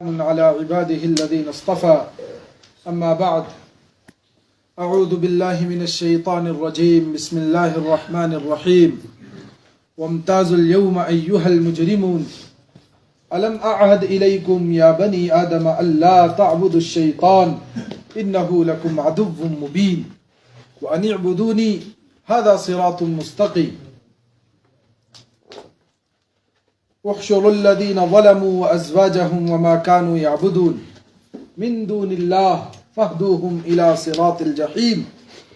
على عباده الذين اصطفى أما بعد أعوذ بالله من الشيطان الرجيم بسم الله الرحمن الرحيم وامتازوا اليوم أيها المجرمون ألم أعهد إليكم يا بني آدم ألا تعبدوا الشيطان إنه لكم عدو مبين وأن اعبدوني هذا صراط مستقيم احشروا الذين ظلموا وأزواجهم وما كانوا يعبدون من دون الله فاهدوهم إلى صراط الجحيم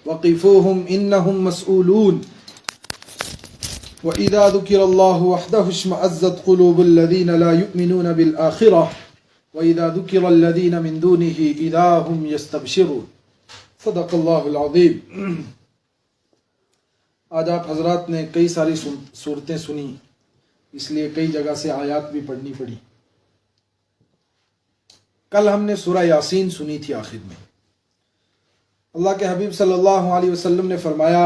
وقفوهم إنهم مسؤولون وإذا ذكر الله وحده اشمأزت قلوب الذين لا يؤمنون بالآخرة وإذا ذكر الذين من دونه إذا هم يستبشرون صدق اللہ العظیم۔ آج آپ حضرات نے کئی ساری صورتیں سنی، اس لیے کئی جگہ سے آیات بھی پڑھنی پڑی۔ کل ہم نے سورہ یاسین سنی تھی آخر میں۔ اللہ کے حبیب صلی اللہ علیہ وسلم نے فرمایا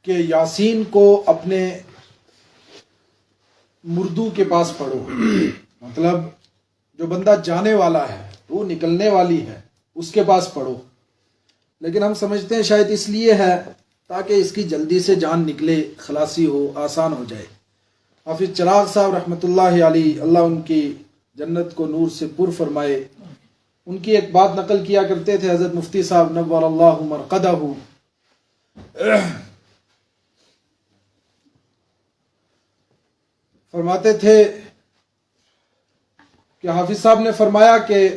کہ یاسین کو اپنے مردو کے پاس پڑھو، مطلب جو بندہ جانے والا ہے، روح نکلنے والی ہے، اس کے پاس پڑھو۔ لیکن ہم سمجھتے ہیں شاید اس لیے ہے تاکہ اس کی جلدی سے جان نکلے، خلاصی ہو، آسان ہو جائے۔ حافظ چراغ صاحب رحمۃ اللہ علیہ، اللہ ان کی جنت کو نور سے پر فرمائے، ان کی ایک بات نقل کیا کرتے تھے حضرت مفتی صاحب نور اللہ مرقدہ، فرماتے تھے کہ حافظ صاحب نے فرمایا کہ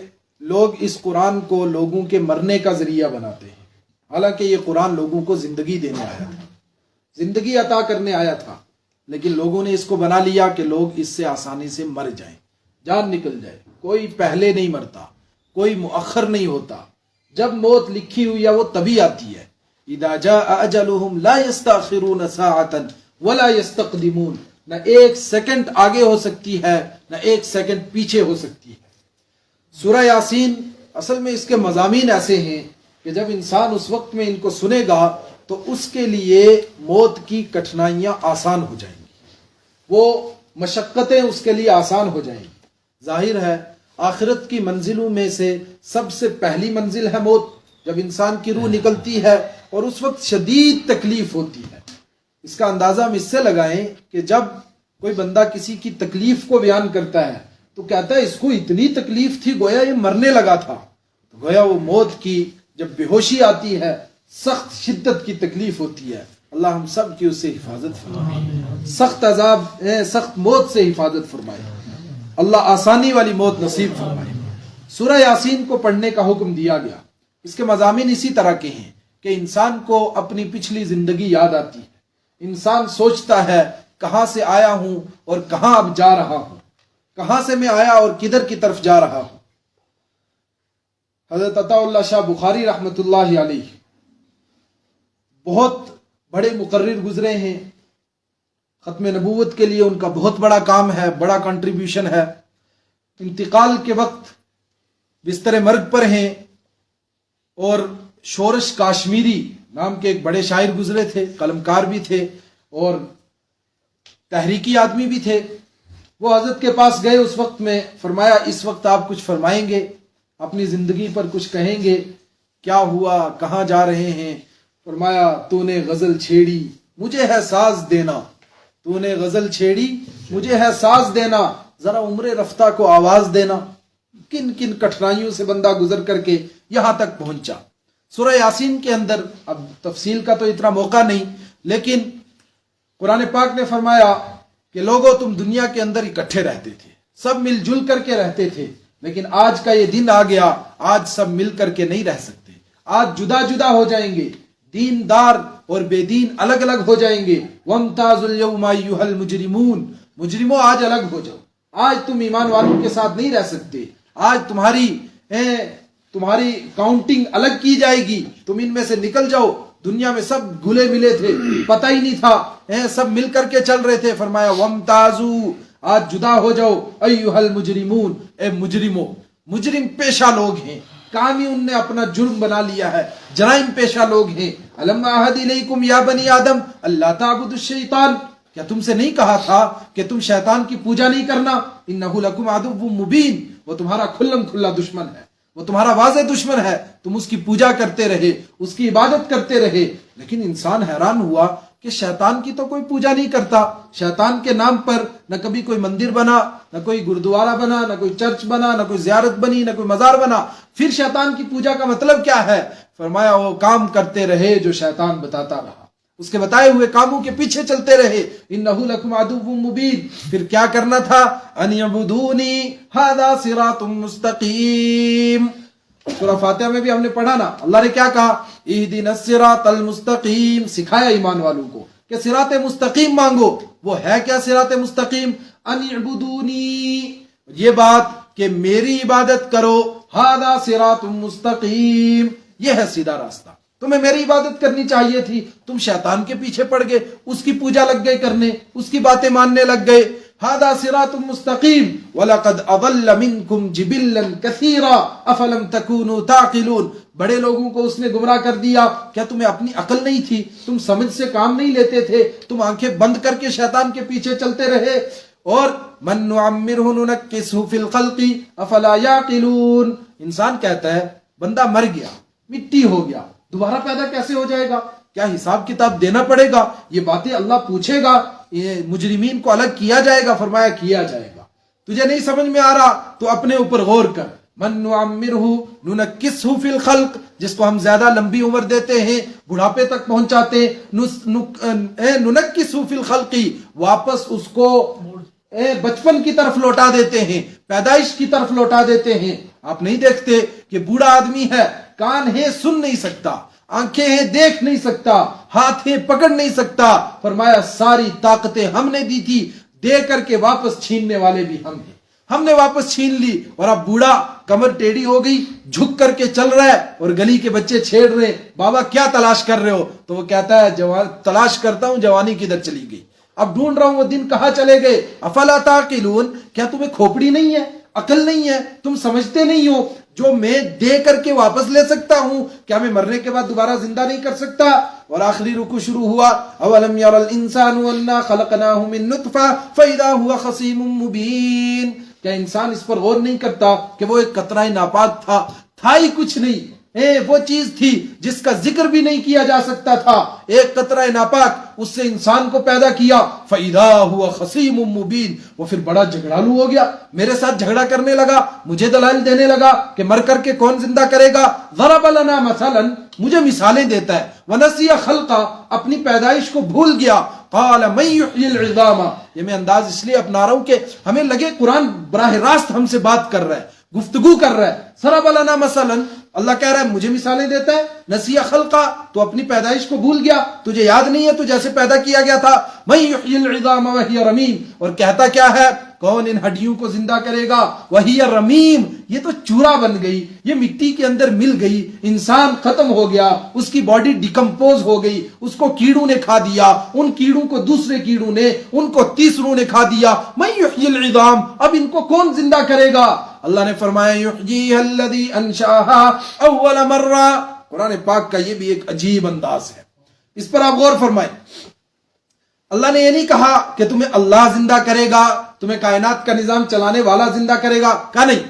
لوگ اس قرآن کو لوگوں کے مرنے کا ذریعہ بناتے ہیں، حالانکہ یہ قرآن لوگوں کو زندگی دینے آیا تھا، زندگی عطا کرنے آیا تھا، لیکن لوگوں نے اس کو بنا لیا کہ لوگ اس سے آسانی سے مر جائیں، جان نکل جائے۔ کوئی پہلے نہیں مرتا، کوئی مؤخر نہیں ہوتا، جب موت لکھی ہوئی ہے وہ تبھی آتی ہے۔ اذا جاء اجلهم لا يستأخرون ساعة ولا يستقدمون، نہ ایک سیکنڈ آگے ہو سکتی ہے نہ ایک سیکنڈ پیچھے ہو سکتی ہے۔ سورہ یاسین اصل میں اس کے مضامین ایسے ہیں کہ جب انسان اس وقت میں ان کو سنے گا تو اس کے لیے موت کی کٹھنائیاں آسان ہو جائیں گی، وہ مشقتیں اس کے لیے آسان ہو جائیں گی۔ ظاہر ہے آخرت کی منزلوں میں سے سب سے پہلی منزل ہے موت، جب انسان کی روح نکلتی ہے اور اس وقت شدید تکلیف ہوتی ہے۔ اس کا اندازہ ہم اس سے لگائیں کہ جب کوئی بندہ کسی کی تکلیف کو بیان کرتا ہے تو کہتا ہے اس کو اتنی تکلیف تھی گویا یہ مرنے لگا تھا، تو گویا وہ موت کی جب بے ہوشی آتی ہے، سخت شدت کی تکلیف ہوتی ہے۔ اللہ ہم سب کی اس سے حفاظت فرمائے، سخت عذاب سخت موت سے حفاظت فرمائے، اللہ آسانی والی موت نصیب فرمائے۔ سورہ یاسین کو پڑھنے کا حکم دیا گیا۔ اس کے مضامین اسی طرح کے ہیں کہ انسان کو اپنی پچھلی زندگی یاد آتی ہے، انسان سوچتا ہے کہاں سے آیا ہوں اور کہاں اب جا رہا ہوں، کہاں سے میں آیا اور کدھر کی طرف جا رہا ہوں۔ حضرت عطا اللہ شاہ بخاری رحمۃ اللہ علیہ بہت بڑے مقرر گزرے ہیں، ختم نبوت کے لیے ان کا بہت بڑا کام ہے، بڑا کنٹریبیوشن ہے۔ انتقال کے وقت بستر مرگ پر ہیں، اور شورش کاشمیری نام کے ایک بڑے شاعر گزرے تھے، قلمکار بھی تھے اور تحریکی آدمی بھی تھے۔ وہ حضرت کے پاس گئے اس وقت میں، فرمایا اس وقت آپ کچھ فرمائیں گے، اپنی زندگی پر کچھ کہیں گے، کیا ہوا، کہاں جا رہے ہیں؟ فرمایا تو نے غزل چھیڑی مجھے ہے ساز دینا، تو نے غزل چھیڑی مجھے ہے ساز دینا، ذرا عمر رفتہ کو آواز دینا۔ کن کن کٹھنائیوں سے بندہ گزر کر کے یہاں تک پہنچا۔ سورہ یاسین کے اندر اب تفصیل کا تو اتنا موقع نہیں، لیکن قرآن پاک نے فرمایا کہ لوگوں تم دنیا کے اندر اکٹھے رہتے تھے، سب مل جل کر کے رہتے تھے، لیکن آج کا یہ دن آ گیا، آج سب مل کر کے نہیں رہ سکتے، آج جدا جدا ہو جائیں گے، دیندار اور بے دین الگ الگ ہو جائیں گے۔ وَامْتَازُوا الْيَوْمَ أَيُّهَا الْمُجْرِمُونَ، مجرموں آج الگ ہو جاؤ، آج تم ایمان والوں کے ساتھ نہیں رہ سکتے، آج تمہاری کاؤنٹنگ الگ کی جائے گی، تم ان میں سے نکل جاؤ۔ دنیا میں سب گلے ملے تھے، پتہ ہی نہیں تھا، سب مل کر کے چل رہے تھے، فرمایا وَامْتَازُوا، آج جدا ہو جاؤ، ایھا المجرمون، اے مجرموں، مجرم پیشہ لوگ ہیں، کام ہی ان نے اپنا جرم بنا لیا ہے، جرائم پیشہ لوگ ہیں۔ الم اعہد الیکم یا بنی آدم اللہ تعبدوا الشیطان، کیا تم سے نہیں کہا تھا کہ تم شیطان کی پوجا نہیں کرنا؟ انہ لکم عدو مبین، وہ تمہارا کھلم کھلا دشمن ہے، وہ تمہارا واضح دشمن ہے، تم اس کی پوجا کرتے رہے، اس کی عبادت کرتے رہے۔ لیکن انسان حیران ہوا کہ شیطان کی تو کوئی پوجا نہیں کرتا، شیطان کے نام پر نہ کبھی کوئی مندر بنا، نہ کوئی گردوارہ بنا، نہ کوئی چرچ بنا، نہ کوئی زیارت بنی، نہ کوئی مزار بنا، پھر شیطان کی پوجا کا مطلب کیا ہے؟ فرمایا وہ کام کرتے رہے جو شیطان بتاتا رہا، اس کے بتائے ہوئے کاموں کے پیچھے چلتے رہے۔ انہ لکم عدو مبین، پھر کیا کرنا تھا؟ ان یعبدونی ھذا صراط مستقیم۔ سورہ فاتحہ میں بھی ہم نے پڑھا نا، اللہ نے کیا کہا؟ اہدنا الصراط المستقیم، سکھایا ایمان والوں کو کہ صراط مستقیم مانگو۔ وہ ہے کیا صراط مستقیم؟ ان اعبدونی، یہ بات کہ میری عبادت کرو، ھذا صراط مستقیم، یہ ہے سیدھا راستہ، تمہیں میری عبادت کرنی چاہیے تھی، تم شیطان کے پیچھے پڑ گئے، اس کی پوجا لگ گئے کرنے، اس کی باتیں ماننے لگ گئے۔ ھذا صراط مستقیم وَلَقَدْ أَضَلَّ مِنْكُمْ جِبِلًّا كَثِيرًا أَفَلَمْ تَكُونُوا تَعْقِلُونَ، بڑے لوگوں کو اس نے گمراہ کر دیا، کیا تمہیں اپنی عقل نہیں تھی؟ تم سمجھ سے کام نہیں لیتے تھے، تم آنکھیں بند کر کے شیطان کے پیچھے چلتے رہے۔ اور مَن نُعَمِّرْهُ نُنَكِّسْهُ فِي الْخَلْقِ أَفَلَا يَعْقِلُونَ، انسان کہتا ہے بندہ مر گیا، مٹی ہو گیا، دوبارہ پیدا کیسے ہو جائے گا؟ کیا حساب کتاب دینا پڑے گا؟ یہ باتیں اللہ پوچھے گا، یہ مجرمین کو الگ کیا جائے گا؟ فرمایا کیا جائے گا۔ تجھے نہیں سمجھ میں آ رہا تو اپنے اوپر غور کر۔ من نعمرہ ننکسہ فی الخلق، جس کو ہم زیادہ لمبی عمر دیتے ہیں، بڑھاپے تک پہنچاتے، ننکسہ فی الخلق، واپس اس کو بچپن کی طرف لوٹا دیتے ہیں، پیدائش کی طرف لوٹا دیتے ہیں۔ آپ نہیں دیکھتے کہ بوڑھا آدمی ہے، کان ہے سن نہیں سکتا، آنکھیں ہیں دیکھ نہیں سکتا، ہاتھ ہیں پکڑ نہیں سکتا، فرمایا ساری طاقتیں ہم نے دی تھی، دے کر کے واپس چھیننے والے بھی ہم ہیں، ہم نے واپس چھین لی، اور اب بوڑھا کمر ٹیڑھی ہو گئی، جھک کر کے چل رہا ہے، اور گلی کے بچے چھیڑ رہے، بابا کیا تلاش کر رہے ہو؟ تو وہ کہتا ہے تلاش کرتا ہوں جوانی کدھر چلی گئی، اب ڈھونڈ رہا ہوں وہ دن کہاں چلے گئے۔ افلا تعقلون، کیا تمہیں کھوپڑی نہیں ہے، عقل نہیں ہے، تم سمجھتے نہیں ہو جو میں دے کر کے واپس لے سکتا ہوں، کیا میں مرنے کے بعد دوبارہ زندہ نہیں کر سکتا؟ اور آخری رکوع شروع ہوا، اولم یر الانسان انا خلقناہ من نطفہ فاذا هو خصیم مبین، کیا انسان اس پر غور نہیں کرتا کہ وہ ایک قطرہ ناپاک تھا ہی کچھ نہیں، وہ چیز تھی جس کا ذکر بھی نہیں کیا جا سکتا تھا، ایک قطرہ ناپاک، اس سے انسان کو پیدا کیا، فَإِذَا هُوَ خَصِيمٌ مُبِينٌ، وہ پھر بڑا جھگڑالو ہو گیا، میرے ساتھ جھگڑا کرنے لگا، مجھے دلائل دینے لگا کہ مر کر کے کون زندہ کرے گا۔ ضَرَبَ لَنَا مَثَلًا، مجھے مثالیں دیتا ہے، وَنَسِيَ خَلْقَ، اپنی پیدائش کو بھول گیا، قَالَ مَن يُحْيِي الْعِظَامَ، یہ میں انداز اس لیے اپنا رہا ہوں کہ ہمیں لگے قرآن براہ راست ہم سے بات کر رہا ہے، گفتگو کر رہا ہے۔ ضرب لنا مثلا، اللہ کہہ رہا ہے مجھے مثالیں دیتا ہے، نسیہ خلقہ، تو اپنی پیدائش کو بھول گیا، تجھے یاد نہیں ہے تو جیسے پیدا کیا گیا تھا، من یحیی العظام وہی رمیم، اور کہتا کیا ہے، کون ان ہڈیوں کو زندہ کرے گا، وہی رمیم، یہ تو چورا بن گئی، یہ مٹی کے اندر مل گئی، انسان ختم ہو گیا، اس کی باڈی ڈیکمپوز ہو گئی، اس کو کیڑوں نے کھا دیا، ان کیڑوں کو دوسرے کیڑوں نے، ان کو تیسروں نے کھا دیا، من یحیی العظام، اب ان کو کون زندہ کرے گا؟ اللہ نے فرمایا یحییھا الذی انشأھا اول مرہ، قرآن پاک کا یہ بھی ایک عجیب انداز ہے، اس پر آپ غور فرمائیں۔ اللہ نے یہ نہیں کہا کہ تمہیں اللہ زندہ کرے گا، تمہیں کائنات کا نظام چلانے والا زندہ کرے گا، کہا نہیں۔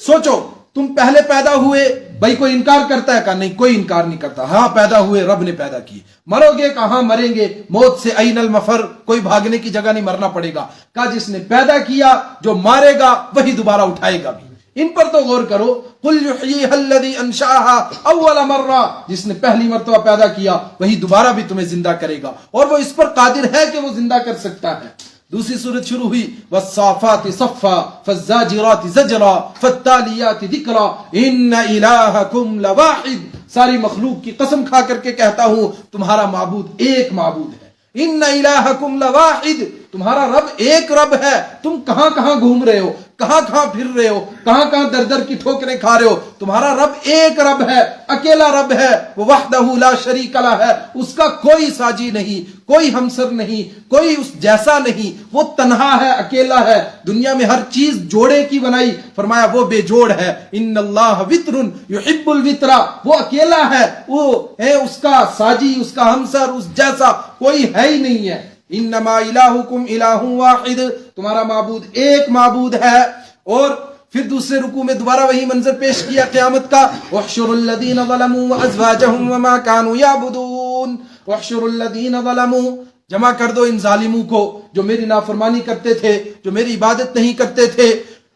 سوچو تم پہلے پیدا ہوئے، بھائی کوئی انکار کرتا ہے؟ کہا نہیں، کوئی انکار نہیں کرتا، ہاں پیدا ہوئے، رب نے پیدا کیے۔ مرو گے؟ کہاں مریں گے، موت سے این المفر، کوئی بھاگنے کی جگہ نہیں، مرنا پڑے گا۔ کہا جس نے پیدا کیا، جو مارے گا وہی دوبارہ اٹھائے گا بھی، ان پر تو غور کرو۔ قل یحییھا الذی انشأھا اول مرہ، جس نے پہلی مرتبہ پیدا کیا وہی دوبارہ بھی تمہیں زندہ کرے گا، اور وہ اس پر قادر ہے کہ وہ زندہ کر سکتا ہے۔ دوسری سورت شروع ہوئی، والصافات صفا فالزاجرات زجرا فالتالیات ذکرا ان الہکم لواحد، ساری مخلوق کی قسم کھا کر کے کہتا ہوں تمہارا معبود ایک معبود ہے، ان الہکم لواحد، تمہارا رب ایک رب ہے، تم کہاں کہاں گھوم رہے ہو، کہاں کہاں پھر رہے ہو، کہاں کہاں در در کی ٹھوکریں کھا رہے ہو، تمہارا رب ایک رب ہے، اکیلا رب ہے، وہ وحدہ لا شریک لہ ہے، اس کا کوئی ساجی نہیں، کوئی ہمسر نہیں، کوئی اس جیسا نہیں، وہ تنہا ہے، اکیلا ہے، دنیا میں ہر چیز جوڑے کی بنائی، فرمایا وہ بے جوڑ ہے، ان اللہ وتر یحب الوتر، وہ اکیلا ہے، وہ ہے، اس کا ساجی، اس کا ہمسر، اس جیسا کوئی ہے ہی نہیں ہے۔ انما الہکم الہ واحد، تمہارا معبود ایک معبود ہے. اور پھر دوسرے رکوع میں دوبارہ وہی منظر پیش کیا قیامت کا. احشروا الذین ظلموا وازواجہم وما كانوا یعبدون. احشروا الذین ظلموا، جمع کر دو ان ظالموں کو جو میری نافرمانی کرتے تھے، جو میری عبادت نہیں کرتے تھے.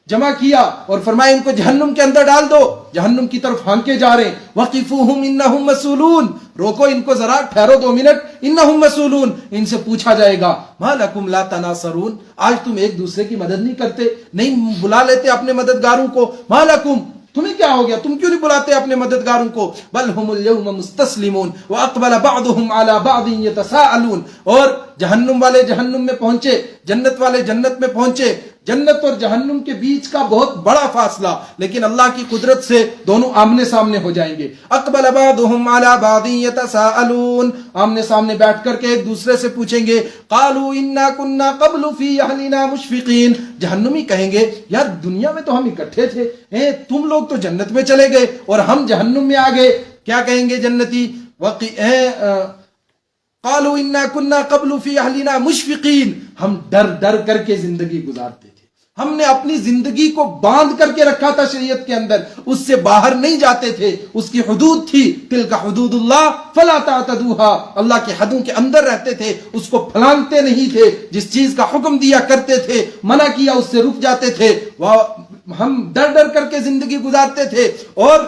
جمع کیا اور فرمایا ان کو جہنم کے اندر ڈال دو. جہنم کی طرف ہانکے جا رہے ہیں. وقفوہم انہم مسئولون، روکو ان کو ذرا، ٹھہرو 2 منٹ. انہم مسئولون، ان سے پوچھا جائے گا. ما لکم لا تناصرون، آج تم ایک دوسرے کی مدد نہیں کرتے، نہیں بلا لیتے اپنے مددگاروں کو. ما لکم، تمہیں کیا ہو گیا، تم کیوں نہیں بلاتے اپنے مددگاروں کو. بل ہم اليوم مستسلمون واقبل بعضهم على بعض يتساءلون. اور جہنم والے جہنم میں پہنچے، جنت والے جنت میں پہنچے. جنت اور جہنم کے بیچ کا بہت بڑا فاصلہ، لیکن اللہ کی قدرت سے دونوں آمنے سامنے ہو جائیں گے. اقبل بعضهم على بعض يتساءلون، آمنے سامنے بیٹھ کر کے ایک دوسرے سے پوچھیں گے. قالوا انا كنا قبل في اهلنا مشفقين، جہنمی کہیں گے یار دنیا میں تو ہم اکٹھے تھے، تم لوگ تو جنت میں چلے گئے اور ہم جہنم میں آ گئے. کیا کہیں گے جنتی؟ قالوا انا كنا قبل في اهلنا مشفقين، ہم ڈر ڈر کر کے زندگی گزارتے تھے، ہم نے اپنی زندگی کو باندھ کر کے رکھا تھا شریعت کے اندر، اس سے باہر نہیں جاتے تھے. اس کی حدود تھی، تلک حدود اللہ فلا تعتدوها، اللہ کے حدوں کے اندر رہتے تھے، اس کو پھلانگتے نہیں تھے. جس چیز کا حکم دیا کرتے تھے، منع کیا اس سے رک جاتے تھے. ہم ڈر ڈر کر کے زندگی گزارتے تھے. اور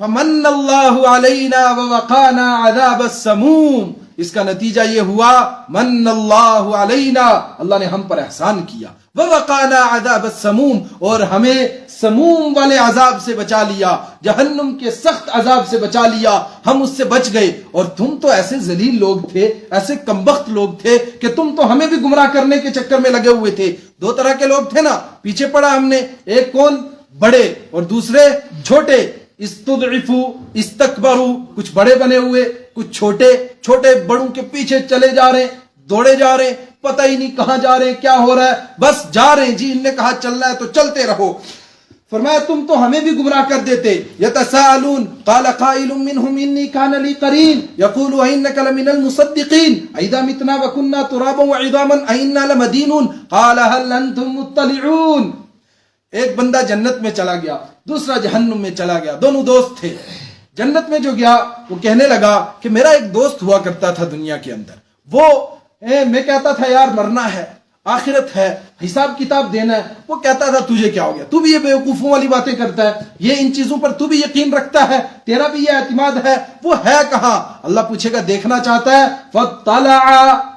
فمن اللہ علینا ووقانا عذاب السموم، اس کا نتیجہ یہ ہوا من اللہ علینا، اللہ نے ہم پر احسان کیا. ووقانا عذاب السموم، اور ہمیں سموم والے عذاب سے بچا لیا، جہنم کے سخت عذاب سے بچا لیا، ہم اس سے بچ گئے. اور تم تو ایسے ذلیل لوگ تھے، ایسے کمبخت لوگ تھے کہ تم تو ہمیں بھی گمراہ کرنے کے چکر میں لگے ہوئے تھے. 2 طرح کے لوگ تھے نا، پیچھے پڑا ہم نے. ایک کون؟ بڑے، اور دوسرے چھوٹے. استضعفوا استکبروا، کچھ بڑے بنے ہوئے، کچھ چھوٹے. چھوٹے بڑوں کے پیچھے چلے جا رہے ہیں، دوڑے جا رہے ہیں، پتہ ہی نہیں کہاں جا رہے ہیں، کیا ہو رہا ہے، بس جا رہے ہیں جی، ان نے کہا چلنا ہے تو چلتے رہو. فرمایا تم تو ہمیں بھی گمراہ کر دیتے. یتساءلون قال قائل منهم انی کان لی قرین یقول انک لمن المصدقین اذا متنا وکنا ترابا وعظاما ائنا لمدینون قال هل انتم مطلعون. ایک بندہ جنت میں چلا گیا، دوسرا جہنم میں چلا گیا، دونوں دوست تھے. جنت میں جو گیا وہ کہنے لگا کہ میرا ایک دوست ہوا کرتا تھا دنیا کے اندر، وہ میں کہتا تھا یار مرنا ہے، آخرت ہے، حساب کتاب دینا ہے. وہ کہتا تھا تجھے کیا ہو گیا، تو بھی یہ بیوقوفوں والی باتیں کرتا ہے، یہ ان چیزوں پر تو بھی یقین رکھتا ہے، تیرا بھی یہ اعتماد ہے. وہ ہے کہاں؟ اللہ پوچھے گا دیکھنا چاہتا ہے؟ فطلع،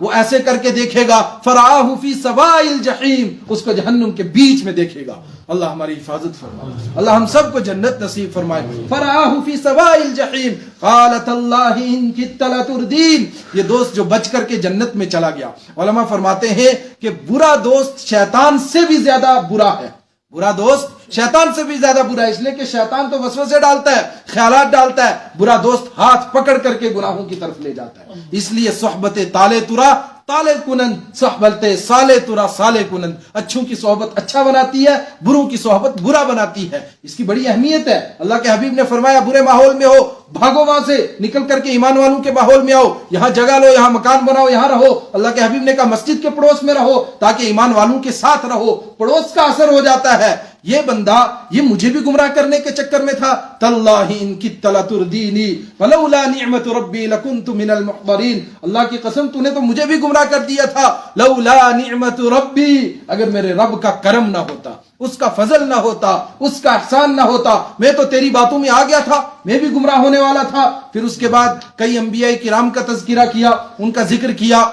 وہ ایسے کر کے دیکھے گا. فرآہ فی سواء الجحیم، اس کو جہنم کے بیچ میں دیکھے گا. اللہ ہماری حفاظت فرمائے، اللہ ہم سب کو جنت نصیب فرمائے. فرآہ فی سواء الجحیم قالت اللہ ان کدت لتردین. یہ دوست جو بچ کر کے جنت میں چلا گیا، علماء فرماتے ہیں کہ برا دوست شیطان سے بھی زیادہ برا ہے. برا دوست شیطان سے بھی زیادہ برا ہے، اس لیے کہ شیطان تو وسوسے ڈالتا ہے، خیالات ڈالتا ہے، برا دوست ہاتھ پکڑ کر کے گناہوں کی طرف لے جاتا ہے. اس لیے صحبت تالے ترا تالے کنن، صحبت سالے ترا سالے کنن. اچھوں کی صحبت اچھا بناتی ہے، بروں کی صحبت برا بناتی ہے. اس کی بڑی اہمیت ہے. اللہ کے حبیب نے فرمایا برے ماحول میں ہو بھاگو وہاں سے، نکل کر کے ایمان والوں کے ماحول میں آؤ، یہاں جگہ لو، یہاں مکان بناؤ، یہاں رہو. اللہ کے حبیب نے کہا مسجد کے پڑوس میں رہو تاکہ ایمان والوں کے ساتھ رہو، پڑوس کا اثر ہو جاتا ہے. یہ بندہ یہ مجھے بھی گمراہ کرنے کے چکر میں تھا. تاللہ ان کدت لتردینی فلولا نعمت ربی لکنت من المحضرین. اللہ کی قسم تو نے تو مجھے بھی گمراہ کر دیا تھا. لولا نعمت ربی، اگر میرے رب کا کرم نہ ہوتا، اس کا فضل نہ ہوتا، اس کا احسان نہ ہوتا، میں تو تیری باتوں میں آ گیا تھا، میں بھی گمراہ ہونے والا تھا. پھر اس کے بعد کئی انبیاء کرام کا تذکرہ کیا، ان کا ذکر کیا،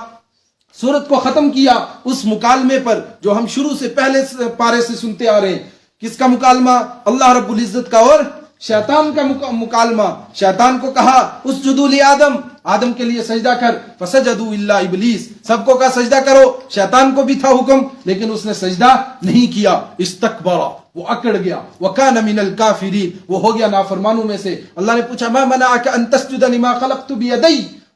سورت کو ختم کیا اس مکالمے پر جو ہم شروع سے پہلے پارے سے سنتے آ رہے ہیں. کس کا مکالمہ؟ اللہ رب العزت کا اور شیطان کا مکالمہ. شیطان کو کہا اسجدوا لآدم، آدم کے لیے سجدہ کر. فسجدوا الا ابلیس، سب کو کہا سجدہ کرو. شیطان کو بھی تھا حکم لیکن اس نے سجدہ نہیں کیا. استکبر، وہ اکڑ گیا. وکان من الکافرین، وہ ہو گیا نافرمانوں میں سے. اللہ نے پوچھا ما منعک ان تسجد لما خلقت بیدی،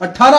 18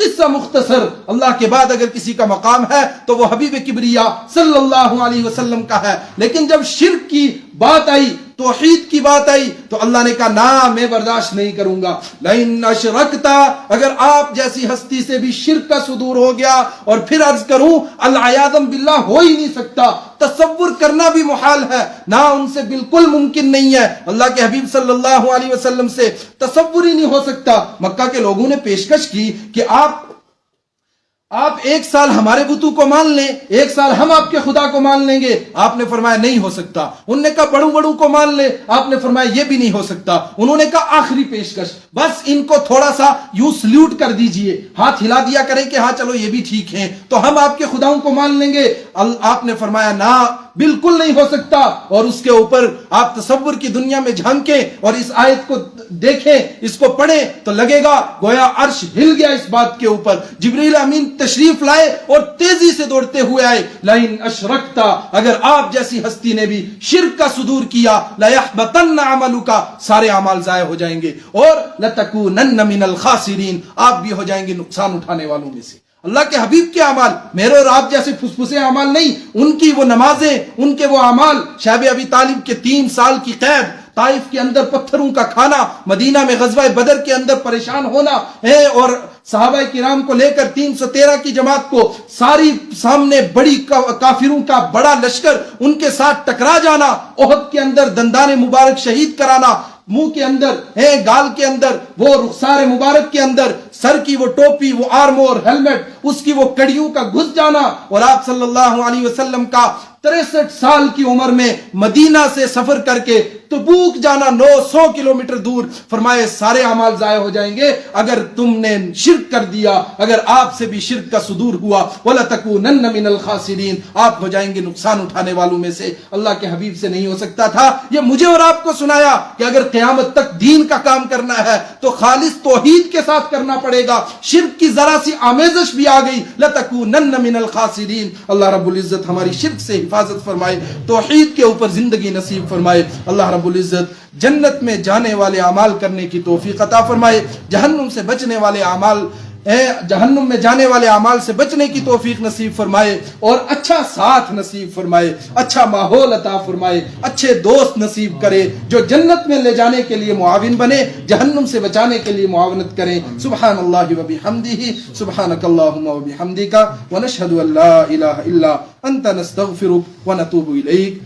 قصہ مختصر، اللہ کے بعد اگر کسی کا مقام ہے تو وہ حبیب کبریا صلی اللہ علیہ وسلم کا ہے. لیکن جب شرک کی بات آئی، توحید کی بات آئی، تو اللہ نے کہا نا، میں برداشت نہیں کروں گا. لئن اشرکتا، اگر آپ جیسی ہستی سے بھی شرک کا صدور ہو گیا، اور پھر عرض کروں العیاذ باللہ ہو ہی نہیں سکتا، تصور کرنا بھی محال ہے، نہ ان سے بالکل ممکن نہیں ہے. اللہ کے حبیب صلی اللہ علیہ وسلم سے تصور ہی نہیں ہو سکتا. مکہ کے لوگوں نے پیشکش کی کہ آپ ایک سال ہمارے بتوں کو مان لیں، ایک سال ہم آپ کے خدا کو مان لیں گے. آپ نے فرمایا نہیں ہو سکتا. انہوں نے کہا بڑوں کو مان لے، آپ نے فرمایا یہ بھی نہیں ہو سکتا. انہوں نے کہا آخری پیشکش، بس ان کو تھوڑا سا یوں سلیوٹ کر دیجئے، ہاتھ ہلا دیا کریں کہ ہاں چلو یہ بھی ٹھیک ہیں، تو ہم آپ کے خداؤں کو مان لیں گے. آپ نے فرمایا نا، بالکل نہیں ہو سکتا. اور اس کے اوپر آپ تصور کی دنیا میں جھانکیں اور اس آیت کو دیکھیں، اس کو پڑھیں، تو لگے گا گویا عرش ہل گیا اس بات کے اوپر. جبریل امین تشریف لائے اور تیزی سے دوڑتے ہوئے آئے. لئن اشرکتا، اگر آپ جیسی ہستی نے بھی شرک کا صدور کیا، لیحبطن عملک، سارے اعمال ضائع ہو جائیں گے، اور لتکونن من الخاسرین، آپ بھی ہو جائیں گے نقصان اٹھانے والوں میں سے. اللہ کے حبیب کے اعمال میرے اور آپ جیسے پھسپھسے اعمال نہیں، ان کی وہ نمازیں، ان کے وہ اعمال، شعب ابی طالب کے 3 سال کی قید، طائف کے اندر پتھروں کا کھانا، مدینہ میں غزوہ بدر کے اندر پریشان ہونا ہے، اور صحابہ کرام کو لے کر 313 کی جماعت کو ساری سامنے بڑی کافروں کا بڑا لشکر ان کے ساتھ ٹکرا جانا، احد کے اندر دندان مبارک شہید کرانا، منہ کے اندر ہے، گال کے اندر، وہ رخسار مبارک کے اندر سر کی وہ ٹوپی، وہ آرمور ہیلمٹ، اس کی وہ کڑیوں کا گھس جانا، اور آپ صلی اللہ علیہ وسلم کا 63 سال کی عمر میں مدینہ سے سفر کر کے تبوک جانا 900 کلومیٹر دور. فرمائے سارے اعمال ضائع ہو جائیں گے اگر تم نے شرک کر دیا، اگر آپ سے بھی شرک کا صدور ہوا. وَلَتَكُونَنَّ مِنَ الْخَاسِرِينَ، آپ ہو جائیں گے نقصان اٹھانے والوں میں سے. اللہ کے حبیب سے نہیں ہو سکتا تھا. یہ مجھے اور آپ کو سنایا کہ اگر قیامت تک دین کا کام کرنا ہے تو خالص توحید کے ساتھ کرنا پڑے گا. شرک کی ذرا سی آمیزش بھی آ گئی، لَتَكُونَنَّ مِنَ الْخَاسِرِينَ. اللہ رب العزت ہماری شرک سے حفاظت فرمائے، توحید کے اوپر زندگی نصیب فرمائے. اللہ رب العزت جنت میں جانے والے اعمال کرنے کی توفیق عطا فرمائے، جہنم سے بچنے والے اعمال، جہنم میں جانے والے اعمال سے بچنے کی توفیق نصیب فرمائے، اور اچھا ساتھ نصیب فرمائے، اچھا ماحول عطا فرمائے، اچھے دوست نصیب کرے جو جنت میں لے جانے کے لیے معاون بنے، جہنم سے بچانے کے لیے معاونت کریں. سبحان اللہ و بحمدہ، سبحانک اللہم و بحمدک، ونشہد ان لا الہ الا انت نستغفرک ونتوب الیک.